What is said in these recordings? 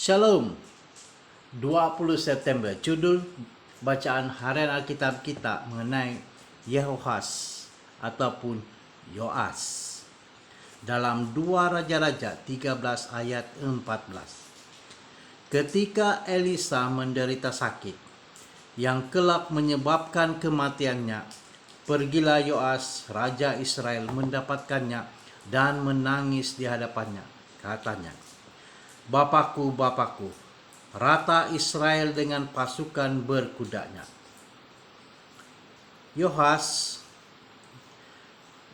Shalom, 20 September, judul bacaan harian Alkitab kita mengenai Yehoas ataupun Yoas dalam 2 Raja-Raja 13 ayat 14. Ketika Elisa menderita sakit yang kelak menyebabkan kematiannya, pergilah Yoas, Raja Israel, mendapatkannya dan menangis di hadapannya. Katanya, "Bapakku, Bapakku, rata Israel dengan pasukan berkudanya." Yoas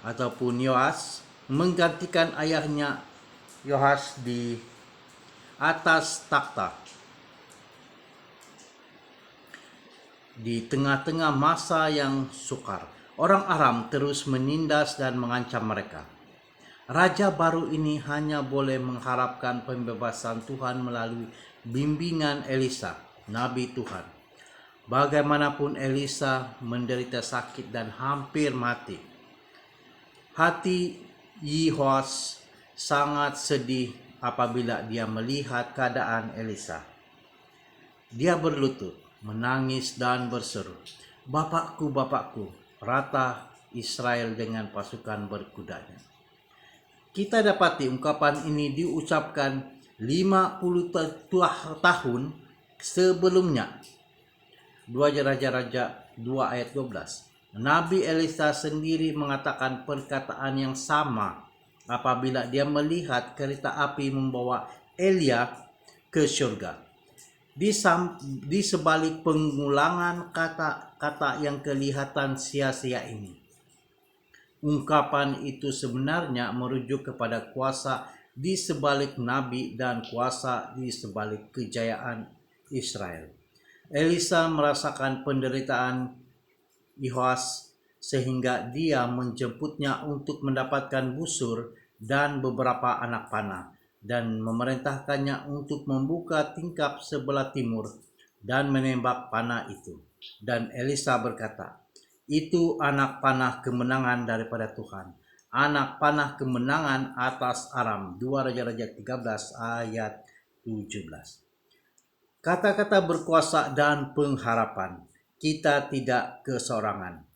ataupun Yoas menggantikan ayahnya Yoas di atas takhta di tengah-tengah masa yang sukar. Orang Aram terus menindas dan mengancam mereka. Raja baru ini hanya boleh mengharapkan pembebasan Tuhan melalui bimbingan Elisa, Nabi Tuhan. Bagaimanapun Elisa menderita sakit dan hampir mati. Hati Yehoas sangat sedih apabila dia melihat keadaan Elisa. Dia berlutut, menangis dan berseru, "Bapakku, Bapakku, rata Israel dengan pasukan berkudanya." Kita dapati ungkapan ini diucapkan 50 tahun sebelumnya. 2 Raja-Raja 2 ayat 12. Nabi Elisa sendiri mengatakan perkataan yang sama apabila dia melihat kereta api membawa Elia ke surga. Di sebalik pengulangan kata-kata yang kelihatan sia-sia ini, ungkapan itu sebenarnya merujuk kepada kuasa di sebalik nabi dan kuasa di sebalik kejayaan Israel. Elisa merasakan penderitaan Yehoas sehingga dia menjemputnya untuk mendapatkan busur dan beberapa anak panah dan memerintahkannya untuk membuka tingkap sebelah timur dan menembak panah itu. Dan Elisa berkata, "Itu anak panah kemenangan daripada Tuhan, anak panah kemenangan atas Aram." 2 Raja-Raja 13 ayat 17. Kata-kata berkuasa dan pengharapan. Kita tidak kesorangan.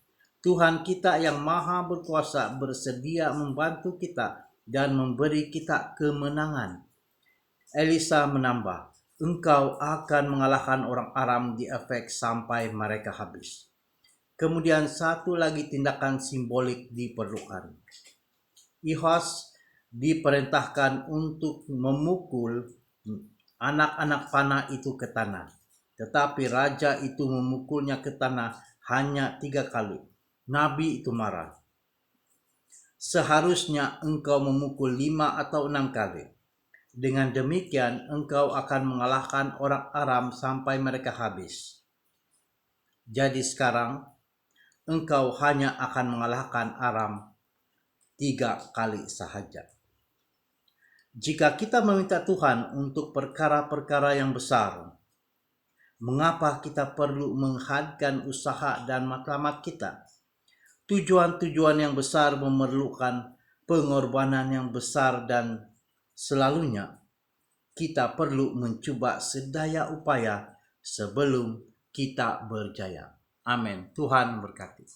Tuhan kita yang maha berkuasa bersedia membantu kita dan memberi kita kemenangan. Elisa menambah, "Engkau akan mengalahkan orang Aram di Afek sampai mereka habis." Kemudian satu lagi tindakan simbolik diperlukan. Yehoas diperintahkan untuk memukul anak-anak panah itu ke tanah. Tetapi raja itu memukulnya ke tanah hanya 3 kali. Nabi itu marah. "Seharusnya engkau memukul 5 atau 6 kali. Dengan demikian engkau akan mengalahkan orang Aram sampai mereka habis. Jadi sekarang engkau hanya akan mengalahkan Aram 3 kali sahaja." Jika kita meminta Tuhan untuk perkara-perkara yang besar, mengapa kita perlu menghadkan usaha dan matlamat kita? Tujuan-tujuan yang besar memerlukan pengorbanan yang besar dan selalunya kita perlu mencoba sedaya upaya sebelum kita berjaya. Amin. Tuhan berkati.